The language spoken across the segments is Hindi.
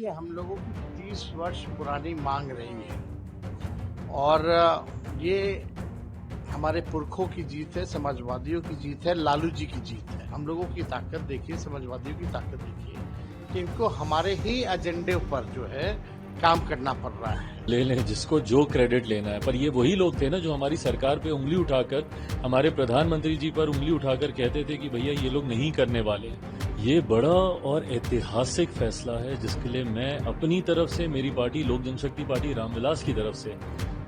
ये हम लोगों की 30 वर्ष पुरानी मांग रही है और ये हमारे पुरखों की जीत है, समाजवादियों की जीत है, लालू जी की जीत है। हम लोगों की ताकत देखिए, समाजवादियों की ताकत देखिए कि इनको हमारे ही एजेंडे पर जो है काम करना पड़ रहा है। ले लें जिसको जो क्रेडिट लेना है, पर ये वही लोग थे ना जो हमारी सरकार पे उंगली उठाकर, हमारे प्रधानमंत्री जी पर उंगली उठाकर कहते थे कि भैया ये लोग नहीं करने वाले। ये बड़ा और ऐतिहासिक फैसला है जिसके लिए मैं अपनी तरफ से, मेरी पार्टी लोक जनशक्ति पार्टी रामविलास की तरफ से,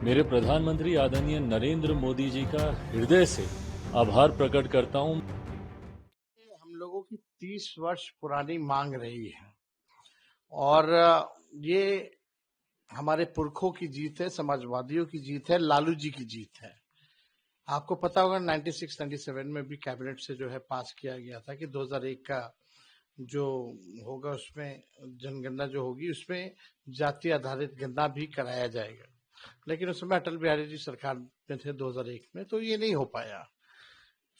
मेरे प्रधानमंत्री आदरणीय नरेंद्र मोदी जी का हृदय से आभार प्रकट करता हूं। हम लोगों की 30 वर्ष पुरानी मांग रही है और ये हमारे पुरखों की जीत है, समाजवादियों की जीत है, लालू जी की जीत है। आपको पता होगा 96-97 में भी कैबिनेट से जो है पास किया गया था कि 2001 का जो होगा उसमें जनगणना जो होगी उसमें जाति आधारित गणना भी कराया जाएगा, लेकिन उस समय अटल बिहारी जी सरकार में थे 2001 में, तो ये नहीं हो पाया।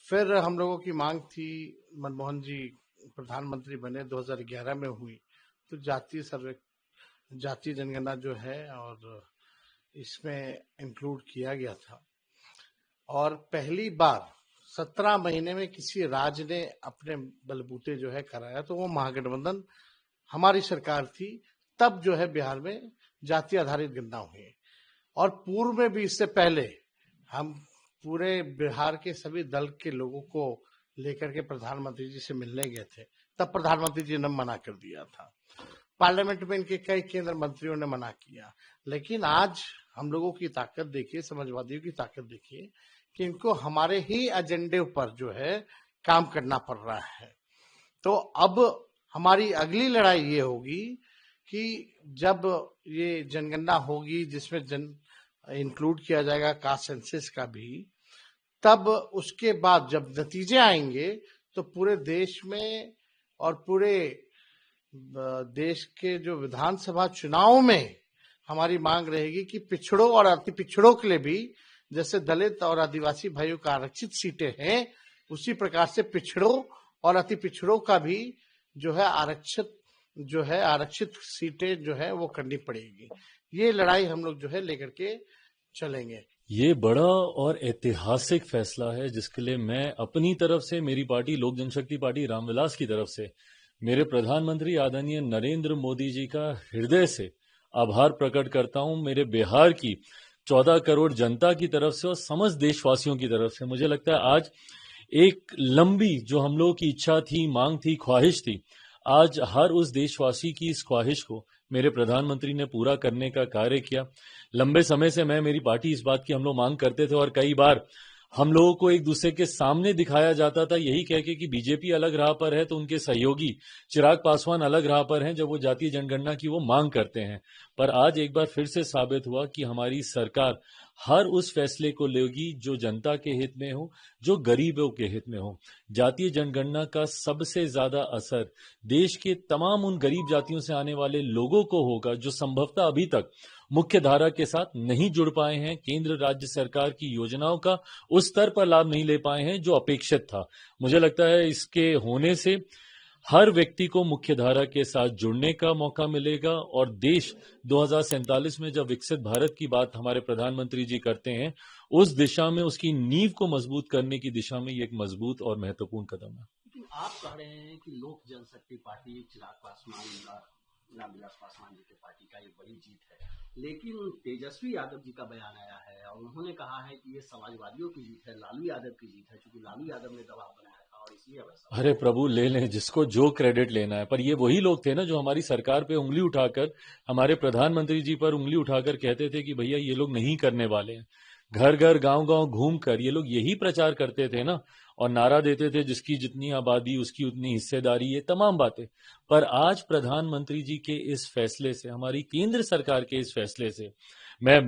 फिर हम लोगों की मांग थी, मनमोहन जी प्रधानमंत्री बने, 2011 में हुई, तो जातीय जनगणना जो है और इसमें इंक्लूड किया गया था और पहली बार 17 महीने में किसी राज्य ने अपने बलबूते जो है कराया, तो वो महागठबंधन हमारी सरकार थी। तब जो है बिहार में जाति आधारित गणना हुई और पूर्व में भी इससे पहले हम पूरे बिहार के सभी दल के लोगों को लेकर के प्रधानमंत्री जी से मिलने गए थे, तब प्रधानमंत्री जी ने मना कर दिया था। पार्लियामेंट में इनके कई केंद्र मंत्रियों ने मना किया, लेकिन आज हम लोगों की ताकत देखिए, समाजवादियों की ताकत देखिए कि इनको हमारे ही एजेंडे पर जो है काम करना पड़ रहा है। तो अब हमारी अगली लड़ाई ये होगी कि जब ये जनगणना होगी जिसमें इंक्लूड किया जाएगा कास्ट सेंसस का भी, तब उसके बाद जब नतीजे आएंगे तो पूरे देश में और पूरे देश के जो विधानसभा चुनाव में हमारी मांग रहेगी कि पिछड़ों और अति पिछड़ों के लिए भी, जैसे दलित और आदिवासी भाइयों का आरक्षित सीटें हैं, उसी प्रकार से पिछड़ों और अति पिछड़ों का भी जो है आरक्षित सीटें जो है वो करनी पड़ेगी। ये लड़ाई हम लोग जो है लेकर के चलेंगे। ये बड़ा और ऐतिहासिक फैसला है जिसके लिए मैं अपनी तरफ से, मेरी पार्टी लोक जनशक्ति पार्टी रामविलास की तरफ से, मेरे प्रधानमंत्री आदरणीय नरेंद्र मोदी जी का हृदय से आभार प्रकट करता हूं। मेरे बिहार की 14 करोड़ जनता की तरफ से और समस्त देशवासियों की तरफ से मुझे लगता है आज एक लंबी जो हम लोगों की इच्छा थी, मांग थी, ख्वाहिश थी, आज हर उस देशवासी की इस ख्वाहिश को मेरे प्रधानमंत्री ने पूरा करने का कार्य किया। लंबे समय से मेरी पार्टी इस बात की हम लोग मांग करते थे और कई बार हम लोगों को एक दूसरे के सामने दिखाया जाता था यही कह के कि बीजेपी अलग राह पर है तो उनके सहयोगी चिराग पासवान अलग राह पर हैं जब वो जातीय जनगणना की वो मांग करते हैं। पर आज एक बार फिर से साबित हुआ कि हमारी सरकार हर उस फैसले को लेगी जो जनता के हित में हो, जो गरीबों के हित में हो। जातीय जनगणना का सबसे ज्यादा असर देश के तमाम उन गरीब जातियों से आने वाले लोगों को होगा जो संभवतः अभी तक मुख्य धारा के साथ नहीं जुड़ पाए हैं, केंद्र राज्य सरकार की योजनाओं का उस स्तर पर लाभ नहीं ले पाए हैं जो अपेक्षित था। मुझे लगता है इसके होने से हर व्यक्ति को मुख्य धारा के साथ जुड़ने का मौका मिलेगा और देश 2047 में जब विकसित भारत की बात हमारे प्रधानमंत्री जी करते हैं, उस दिशा में, उसकी नींव को मजबूत करने की दिशा में ये एक मजबूत और महत्वपूर्ण कदम है। लेकिन आप कह रहे हैं कि लोक जनशक्ति पार्टी चिराग पासवान, रामविलास पासवान जी की पार्टी का ये बड़ी जीत है, लेकिन तेजस्वी यादव जी का बयान आया है और उन्होंने कहा है कि ये समाजवादियों की जीत है, लालू यादव की जीत है, क्योंकि लालू यादव ने दबाव बनाया था और इसलिए वैसा। अरे प्रभु, ले लें जिसको जो क्रेडिट लेना है, पर ये वही लोग थे ना जो हमारी सरकार पे उंगली उठाकर, हमारे प्रधानमंत्री जी पर उंगली उठाकर कहते थे कि भैया ये लोग नहीं करने वाले हैं। घर घर गांव गांव घूमकर ये लोग यही प्रचार करते थे ना और नारा देते थे जिसकी जितनी आबादी उसकी उतनी हिस्सेदारी, ये तमाम बातें। पर आज प्रधानमंत्री जी के इस फैसले से, हमारी केंद्र सरकार के इस फैसले से, मैं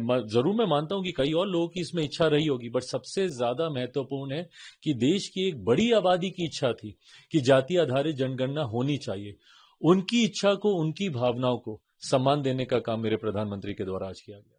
मानता हूं कि कई और लोगों की इसमें इच्छा रही होगी, बट सबसे ज्यादा महत्वपूर्ण है कि देश की एक बड़ी आबादी की इच्छा थी कि जाति आधारित जनगणना होनी चाहिए। उनकी इच्छा को, उनकी भावनाओं को सम्मान देने का काम मेरे प्रधानमंत्री के द्वारा आज किया गया।